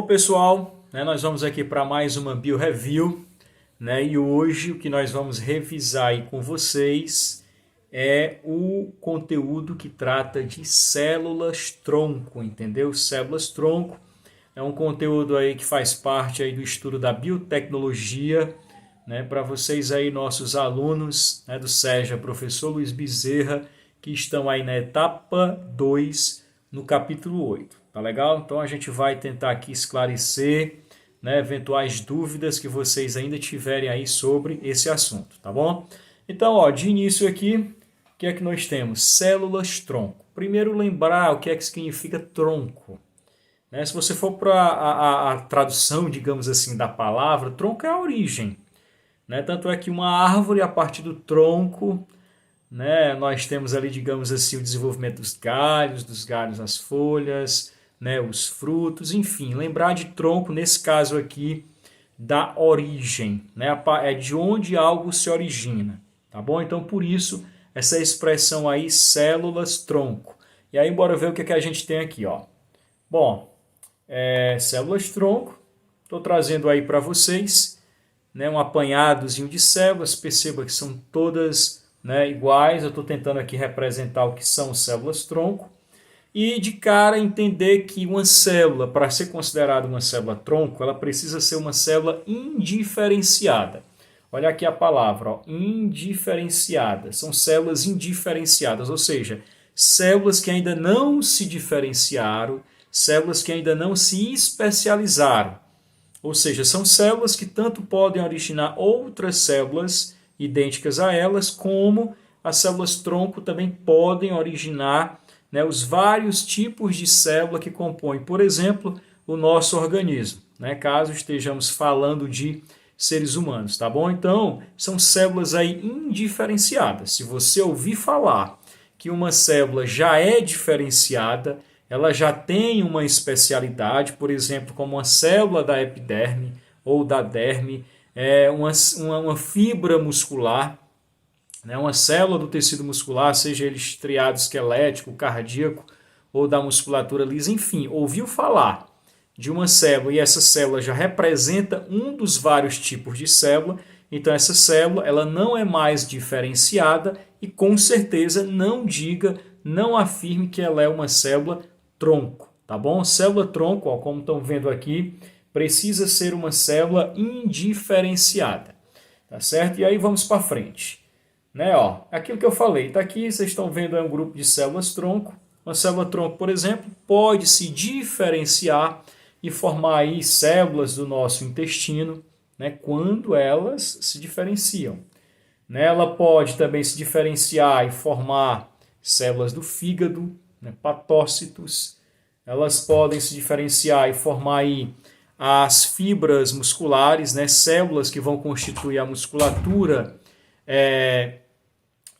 Bom, pessoal, nós vamos aqui para mais uma BioReview, e hoje o que nós vamos revisar aí com vocês é o conteúdo que trata de células-tronco, entendeu? Células-tronco é um conteúdo aí que faz parte aí do estudo da biotecnologia, para vocês aí, nossos alunos do SEJA, professor Luiz Bezerra, que estão aí na etapa 2, no capítulo 8. Tá legal? Então a gente vai tentar aqui esclarecer eventuais dúvidas que vocês ainda tiverem aí sobre esse assunto, tá bom? Então, de início aqui, o que é que nós temos? Células-tronco. Primeiro lembrar o que é que significa tronco. Se você for para a tradução, digamos assim, da palavra, tronco é a origem. Tanto é que uma árvore, a partir do tronco, nós temos ali, digamos assim, o desenvolvimento dos galhos as folhas, os frutos, enfim. Lembrar de tronco, nesse caso aqui, da origem, é de onde algo se origina, tá bom? Então, por isso, essa expressão aí, células-tronco. E aí, bora ver o que a gente tem aqui, ó. Bom, células-tronco, estou trazendo aí para vocês, um apanhadozinho de células, perceba que são todas iguais, eu estou tentando aqui representar o que são células-tronco, e de cara entender que uma célula, para ser considerada uma célula-tronco, ela precisa ser uma célula indiferenciada. Olha aqui a palavra, ó, indiferenciada, são células indiferenciadas, ou seja, células que ainda não se diferenciaram, células que ainda não se especializaram. Ou seja, são células que tanto podem originar outras células idênticas a elas, como as células-tronco também podem originar os vários tipos de célula que compõem, por exemplo, o nosso organismo, caso estejamos falando de seres humanos, tá bom? Então, são células aí indiferenciadas. Se você ouvir falar que uma célula já é diferenciada, ela já tem uma especialidade, por exemplo, como uma célula da epiderme ou da derme, uma fibra muscular, uma célula do tecido muscular, seja ele estriado esquelético, cardíaco ou da musculatura lisa, enfim, ouviu falar de uma célula e essa célula já representa um dos vários tipos de célula, então essa célula ela não é mais diferenciada e com certeza não afirme que ela é uma célula tronco, tá bom? Célula tronco, como estão vendo aqui, precisa ser uma célula indiferenciada, tá certo? E aí vamos para frente. Aquilo que eu falei, está aqui, vocês estão vendo um grupo de células-tronco. Uma célula-tronco, por exemplo, pode se diferenciar e formar aí células do nosso intestino, quando elas se diferenciam. Ela pode também se diferenciar e formar células do fígado, patócitos. Elas podem se diferenciar e formar aí as fibras musculares, células que vão constituir a musculatura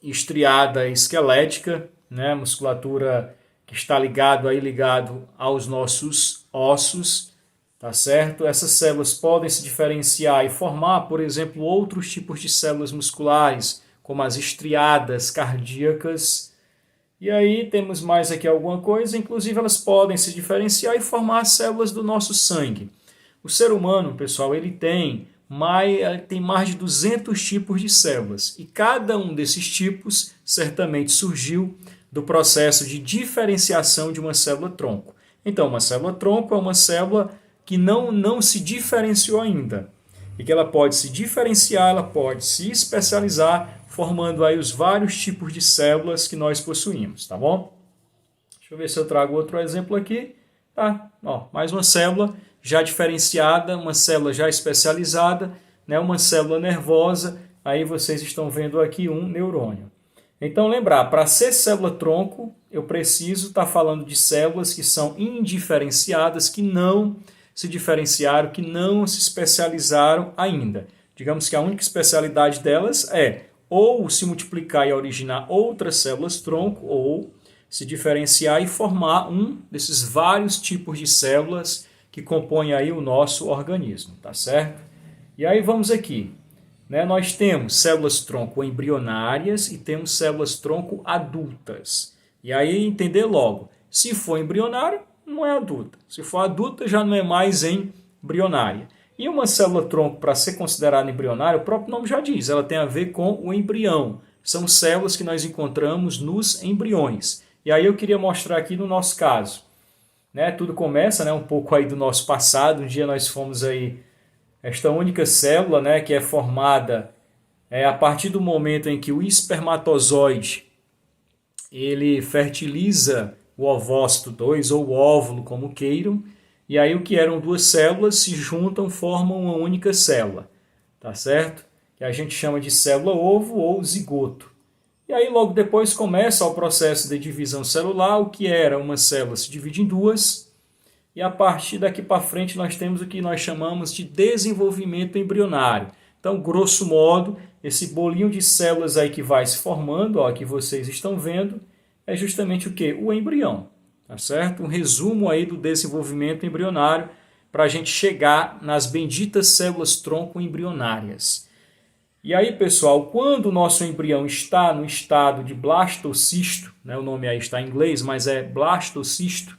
estriada esquelética, musculatura que está ligado aos nossos ossos, tá certo? Essas células podem se diferenciar e formar, por exemplo, outros tipos de células musculares, como as estriadas cardíacas. E aí temos mais aqui alguma coisa, inclusive elas podem se diferenciar e formar as células do nosso sangue. O ser humano, pessoal, ele tem mais de 200 tipos de células e cada um desses tipos certamente surgiu do processo de diferenciação de uma célula-tronco. Então, uma célula-tronco é uma célula que não se diferenciou ainda e que ela pode se diferenciar, ela pode se especializar, formando aí os vários tipos de células que nós possuímos, tá bom? Deixa eu ver se eu trago outro exemplo aqui. Tá, mais uma célula já diferenciada, uma célula já especializada, uma célula nervosa, aí vocês estão vendo aqui um neurônio. Então lembrar, para ser célula-tronco, eu preciso estar falando de células que são indiferenciadas, que não se diferenciaram, que não se especializaram ainda. Digamos que a única especialidade delas é ou se multiplicar e originar outras células-tronco, ou se diferenciar e formar um desses vários tipos de células que compõem aí o nosso organismo, tá certo? E aí vamos aqui, nós temos células-tronco embrionárias e temos células-tronco adultas. E aí entender logo, se for embrionário, não é adulta. Se for adulta, já não é mais embrionária. E uma célula-tronco, para ser considerada embrionária, o próprio nome já diz, ela tem a ver com o embrião. São células que nós encontramos nos embriões. E aí eu queria mostrar aqui no nosso caso. Né? Tudo começa, né, um pouco aí do nosso passado. Um dia nós fomos aí, esta única célula, né, que é formada a partir do momento em que o espermatozoide ele fertiliza o ovócito 2 ou o óvulo, como queiram, e aí o que eram duas células se juntam, formam uma única célula, tá certo? Que a gente chama de célula-ovo ou zigoto. E aí logo depois começa o processo de divisão celular, o que era uma célula se divide em duas, e a partir daqui para frente nós temos o que nós chamamos de desenvolvimento embrionário. Então, grosso modo, esse bolinho de células aí que vai se formando, ó, que vocês estão vendo, é justamente o que? O embrião, tá certo? Um resumo aí do desenvolvimento embrionário para a gente chegar nas benditas células-tronco embrionárias. E aí, pessoal, quando o nosso embrião está no estado de blastocisto, né, o nome aí está em inglês, mas é blastocisto,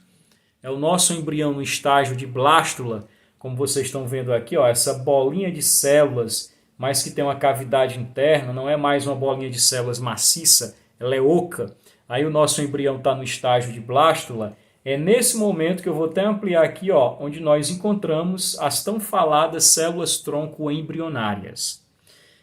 é o nosso embrião no estágio de blástula, como vocês estão vendo aqui, ó, essa bolinha de células, mas que tem uma cavidade interna, não é mais uma bolinha de células maciça, ela é oca. Aí o nosso embrião está no estágio de blástula. É nesse momento que eu vou até ampliar aqui, ó, onde nós encontramos as tão faladas células-tronco embrionárias.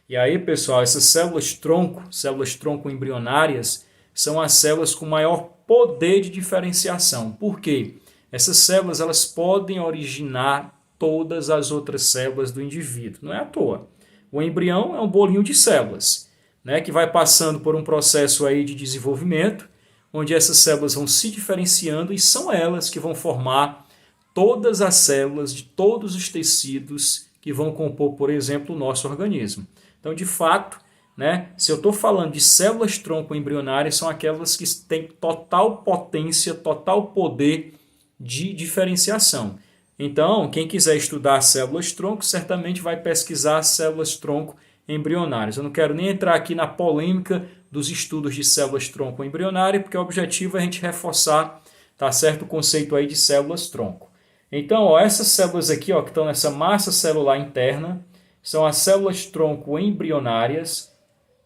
E aí, pessoal, essas células-tronco embrionárias, são as células com maior poder de diferenciação. Por quê? Essas células elas podem originar todas as outras células do indivíduo. Não é à toa. O embrião é um bolinho de células, né, que vai passando por um processo aí de desenvolvimento, onde essas células vão se diferenciando e são elas que vão formar todas as células de todos os tecidos que vão compor, por exemplo, o nosso organismo. Então, de fato, né, se eu estou falando de células-tronco embrionárias, são aquelas que têm total potência, total poder de diferenciação. Então, quem quiser estudar células-tronco, certamente vai pesquisar células-tronco embrionárias. Eu não quero nem entrar aqui na polêmica dos estudos de células-tronco embrionárias, porque o objetivo é a gente reforçar, tá certo, o conceito aí de células-tronco. Então, ó, essas células aqui, ó, que estão nessa massa celular interna, são as células-tronco embrionárias,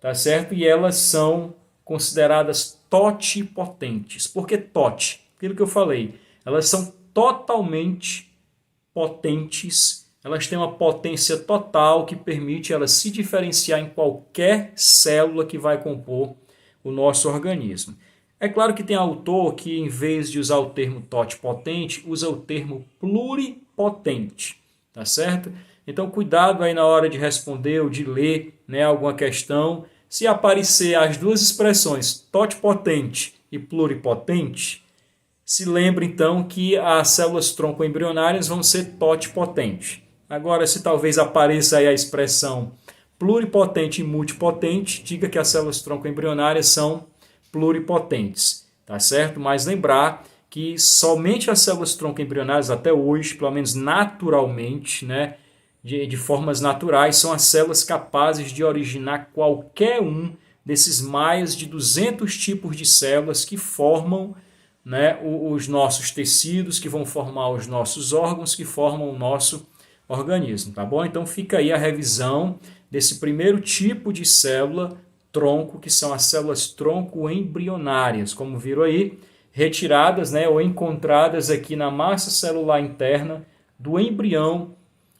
tá certo? E elas são consideradas totipotentes. Por que TOT? Aquilo que eu falei. Elas são totalmente potentes, elas têm uma potência total que permite elas se diferenciar em qualquer célula que vai compor o nosso organismo. É claro que tem autor que, em vez de usar o termo totipotente, usa o termo pluripotente, tá certo? Então, cuidado aí na hora de responder ou de ler, né, alguma questão. Se aparecer as duas expressões, totipotente e pluripotente, se lembre então que as células-tronco embrionárias vão ser totipotentes. Agora, se talvez apareça aí a expressão pluripotente e multipotente, diga que as células-tronco embrionárias são pluripotentes, tá certo? Mas lembrar que somente as células-tronco embrionárias até hoje, pelo menos naturalmente, né, de formas naturais, são as células capazes de originar qualquer um desses mais de 200 tipos de células que formam, né, os nossos tecidos, que vão formar os nossos órgãos, que formam o nosso organismo, tá bom? Então fica aí a revisão desse primeiro tipo de célula tronco, que são as células tronco embrionárias, como viram aí, retiradas, né, ou encontradas aqui na massa celular interna do embrião,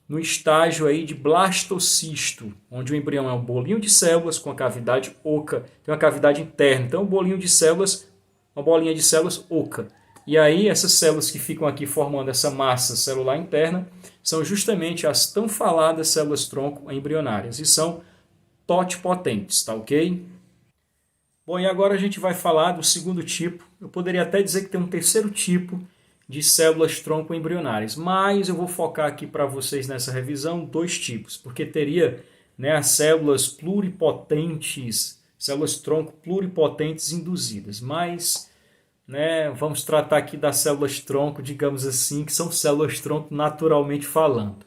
no estágio aí de blastocisto, onde o embrião é um bolinho de células com a cavidade oca, tem uma cavidade interna, então um bolinho de células, uma bolinha de células oca. E aí essas células que ficam aqui formando essa massa celular interna são justamente as tão faladas células-tronco embrionárias e são totipotentes, tá ok? Bom, e agora a gente vai falar do segundo tipo. Eu poderia até dizer que tem um terceiro tipo de células-tronco embrionárias, mas eu vou focar aqui para vocês nessa revisão dois tipos, porque teria, né, as células pluripotentes, células-tronco pluripotentes induzidas, mas, né, vamos tratar aqui das células-tronco, digamos assim, que são células-tronco naturalmente falando,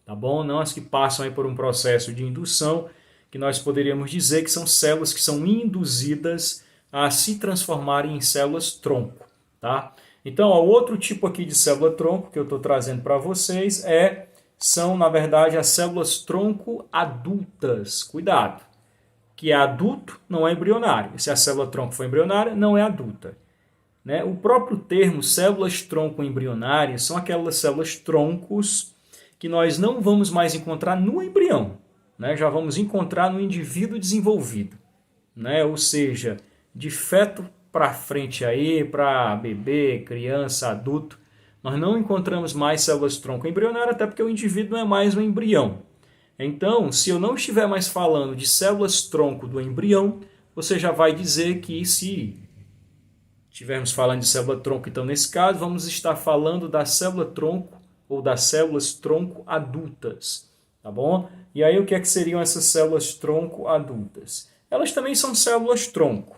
tá bom? Não as que passam aí por um processo de indução, que nós poderíamos dizer que são células que são induzidas a se transformarem em células-tronco, tá? Então, o outro tipo aqui de célula-tronco que eu estou trazendo para vocês são, na verdade, as células-tronco adultas. Cuidado, que é adulto, não é embrionário. Se a célula-tronco for embrionária, não é adulta. Né? O próprio termo células-tronco embrionárias são aquelas células-troncos que nós não vamos mais encontrar no embrião. Né? Já vamos encontrar no indivíduo desenvolvido. Né? Ou seja, de feto para frente aí, para bebê, criança, adulto, nós não encontramos mais células-tronco embrionárias, até porque o indivíduo não é mais um embrião. Então, se eu não estiver mais falando de células-tronco do embrião, você já vai dizer que se estivermos falando de célula-tronco, então nesse caso, vamos estar falando da célula-tronco ou das células-tronco adultas, tá bom? E aí o que seriam essas células-tronco adultas? Elas também são células-tronco.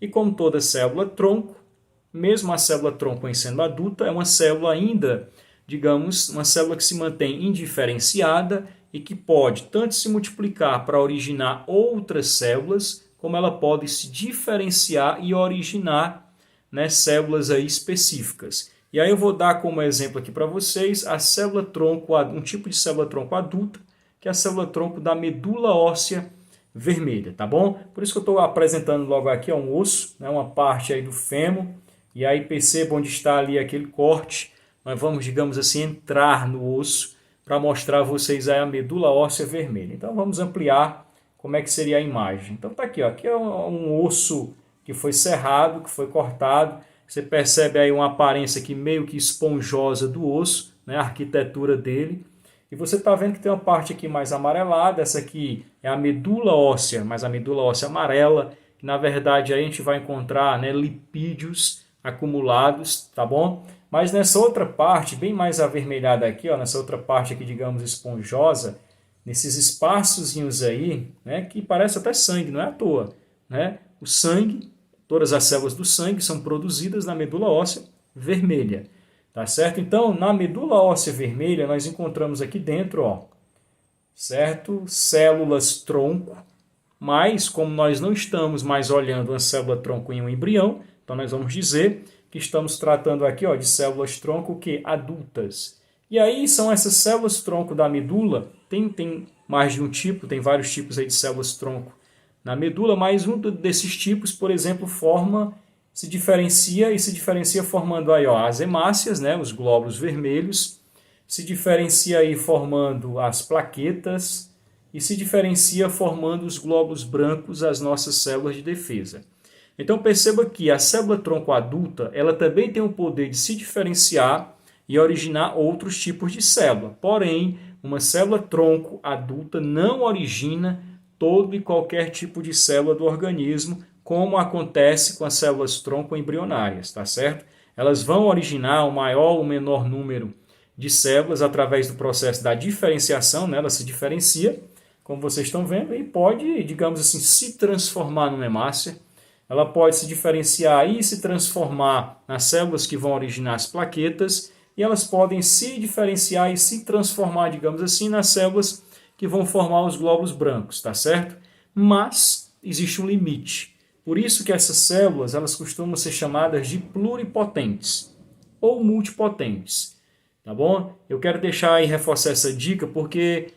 E como toda célula-tronco, mesmo a célula-tronco em sendo adulta, é uma célula ainda, digamos, uma célula que se mantém indiferenciada e que pode tanto se multiplicar para originar outras células, como ela pode se diferenciar e originar, né, células aí específicas. E aí eu vou dar como exemplo aqui para vocês a célula-tronco, um tipo de célula-tronco adulta, que é a célula-tronco da medula óssea vermelha, tá bom? Por isso que eu estou apresentando logo aqui um osso, né, uma parte aí do fêmur, e aí perceba onde está ali aquele corte. Nós vamos, digamos assim, entrar no osso para mostrar a vocês aí a medula óssea vermelha. Então vamos ampliar como é que seria a imagem. Então tá aqui, ó, aqui é um osso que foi serrado, que foi cortado. Você percebe aí uma aparência aqui meio que esponjosa do osso, né, a arquitetura dele. E você está vendo que tem uma parte aqui mais amarelada, essa aqui é a medula óssea, mas a medula óssea amarela, que na verdade aí a gente vai encontrar, né, lipídios acumulados, tá bom? Mas nessa outra parte, bem mais avermelhada aqui, ó, nessa outra parte aqui, digamos, esponjosa, nesses espaçozinhos aí, né, que parece até sangue, não é à toa, né? O sangue, todas as células do sangue são produzidas na medula óssea vermelha. Tá certo? Então, na medula óssea vermelha, nós encontramos aqui dentro, ó, certo? Células-tronco, mas como nós não estamos mais olhando uma célula-tronco em um embrião, então nós vamos dizer que estamos tratando aqui, ó, de células-tronco que adultas. E aí são essas células-tronco da medula, tem mais de um tipo, tem vários tipos aí de células-tronco na medula, mas um desses tipos, por exemplo, se diferencia formando aí, ó, as hemácias, né, os glóbulos vermelhos, se diferencia aí formando as plaquetas e se diferencia formando os glóbulos brancos, as nossas células de defesa. Então perceba que a célula-tronco adulta, ela também tem o poder de se diferenciar e originar outros tipos de célula. Porém, uma célula-tronco adulta não origina todo e qualquer tipo de célula do organismo, como acontece com as células-tronco embrionárias, tá certo? Elas vão originar o maior ou menor número de células através do processo da diferenciação, né? Ela se diferencia, como vocês estão vendo, e pode, digamos assim, se transformar numa hemácia. Ela pode se diferenciar e se transformar nas células que vão originar as plaquetas, e elas podem se diferenciar e se transformar, digamos assim, nas células que vão formar os glóbulos brancos, tá certo? Mas existe um limite. Por isso que essas células, elas costumam ser chamadas de pluripotentes ou multipotentes, tá bom? Eu quero deixar e reforçar essa dica porque,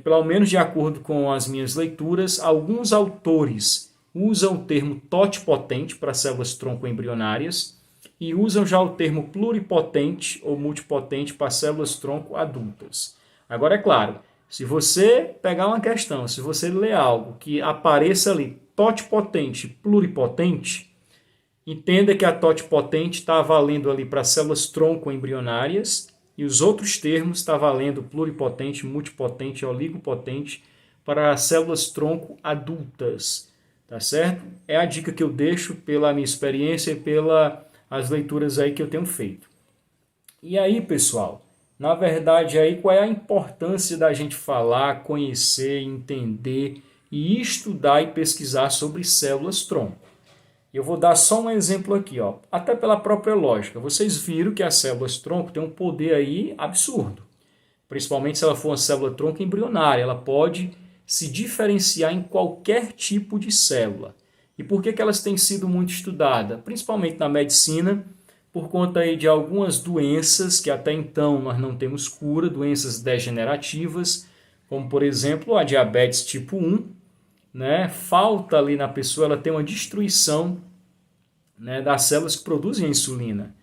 pelo menos de acordo com as minhas leituras, alguns autores usam o termo totipotente para células tronco-embrionárias e usam já o termo pluripotente ou multipotente para células tronco adultas. Agora, é claro, se você pegar uma questão, se você ler algo que apareça ali totipotente, pluripotente, entenda que a totipotente está valendo ali para células tronco embrionárias e os outros termos está valendo pluripotente, multipotente, oligopotente para células tronco adultas, tá certo? É a dica que eu deixo pela minha experiência e pelas leituras aí que eu tenho feito. E aí, pessoal, na verdade, aí, qual é a importância da gente falar, conhecer, entender e estudar e pesquisar sobre células-tronco? Eu vou dar só um exemplo aqui, ó, até pela própria lógica. Vocês viram que as células-tronco têm um poder aí absurdo. Principalmente se ela for uma célula-tronco embrionária. Ela pode se diferenciar em qualquer tipo de célula. E por que elas têm sido muito estudadas? Principalmente na medicina, por conta aí de algumas doenças que até então nós não temos cura, doenças degenerativas, como por exemplo a diabetes tipo 1, né? Falta ali na pessoa, ela tem uma destruição, né, das células que produzem a insulina.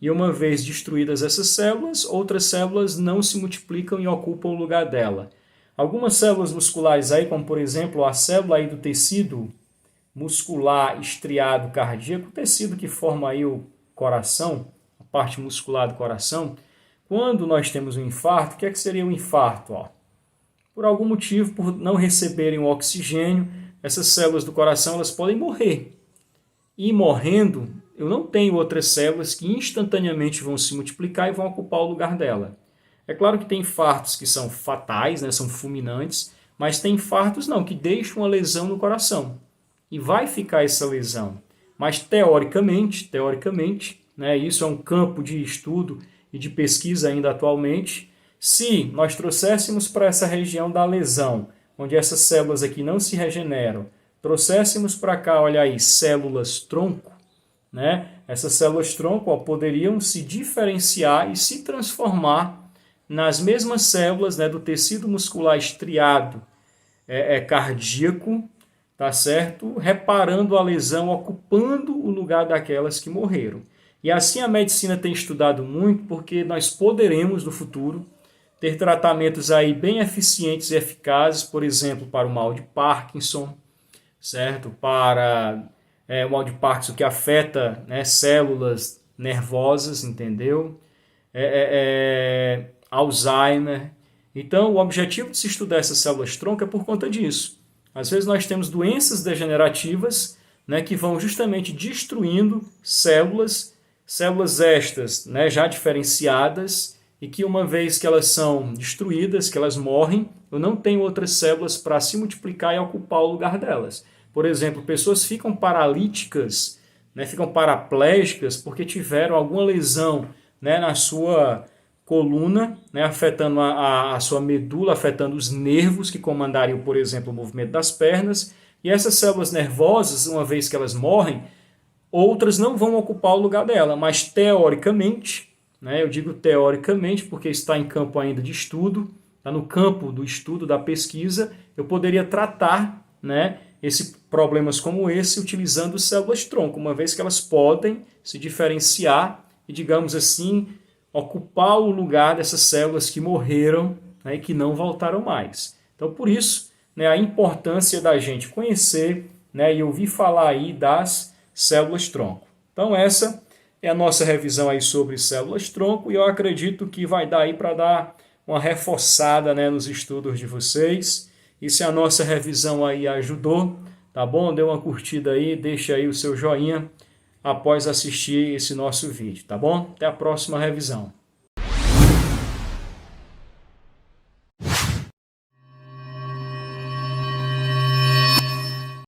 E uma vez destruídas essas células, outras células não se multiplicam e ocupam o lugar dela. Algumas células musculares aí, como por exemplo a célula aí do tecido muscular estriado cardíaco, o tecido que forma aí o coração, a parte muscular do coração, quando nós temos um infarto, o que é que seria um infarto? Ó, por algum motivo, por não receberem o oxigênio, essas células do coração elas podem morrer. E morrendo, eu não tenho outras células que instantaneamente vão se multiplicar e vão ocupar o lugar dela. É claro que tem infartos que são fatais, né, são fulminantes, mas tem infartos não, que deixam uma lesão no coração. E vai ficar essa lesão. Mas teoricamente, né, isso é um campo de estudo e de pesquisa ainda atualmente, se nós trouxéssemos para essa região da lesão, onde essas células aqui não se regeneram, trouxéssemos para cá, olha aí, células tronco, né? Essas células tronco ó, poderiam se diferenciar e se transformar nas mesmas células, né, do tecido muscular estriado cardíaco, tá certo? Reparando a lesão, ocupando o lugar daquelas que morreram. E assim a medicina tem estudado muito, porque nós poderemos no futuro ter tratamentos aí bem eficientes e eficazes, por exemplo, para o mal de Parkinson, certo? Para o mal de Parkinson que afeta, né, células nervosas, entendeu? Alzheimer. Então, o objetivo de se estudar essas células-tronco é por conta disso. Às vezes nós temos doenças degenerativas, né, que vão justamente destruindo células estas, né, já diferenciadas, e que uma vez que elas são destruídas, que elas morrem, eu não tenho outras células para se multiplicar e ocupar o lugar delas. Por exemplo, pessoas ficam paralíticas, né, ficam paraplégicas porque tiveram alguma lesão, né, na sua coluna, né, afetando a sua medula, afetando os nervos que comandariam, por exemplo, o movimento das pernas. E essas células nervosas, uma vez que elas morrem, outras não vão ocupar o lugar dela, mas teoricamente, né, eu digo teoricamente porque está em campo ainda de estudo, está no campo do estudo, da pesquisa, eu poderia tratar, né, problemas como esse utilizando células-tronco, uma vez que elas podem se diferenciar e, digamos assim, ocupar o lugar dessas células que morreram, né, e que não voltaram mais. Então, por isso, né, a importância da gente conhecer, né, e ouvir falar aí das células-tronco. Então, essa é a nossa revisão aí sobre células-tronco e eu acredito que vai dar aí para dar uma reforçada, né, nos estudos de vocês. E se a nossa revisão aí ajudou, tá bom? Dê uma curtida aí, deixa aí o seu joinha após assistir esse nosso vídeo, tá bom? Até a próxima revisão.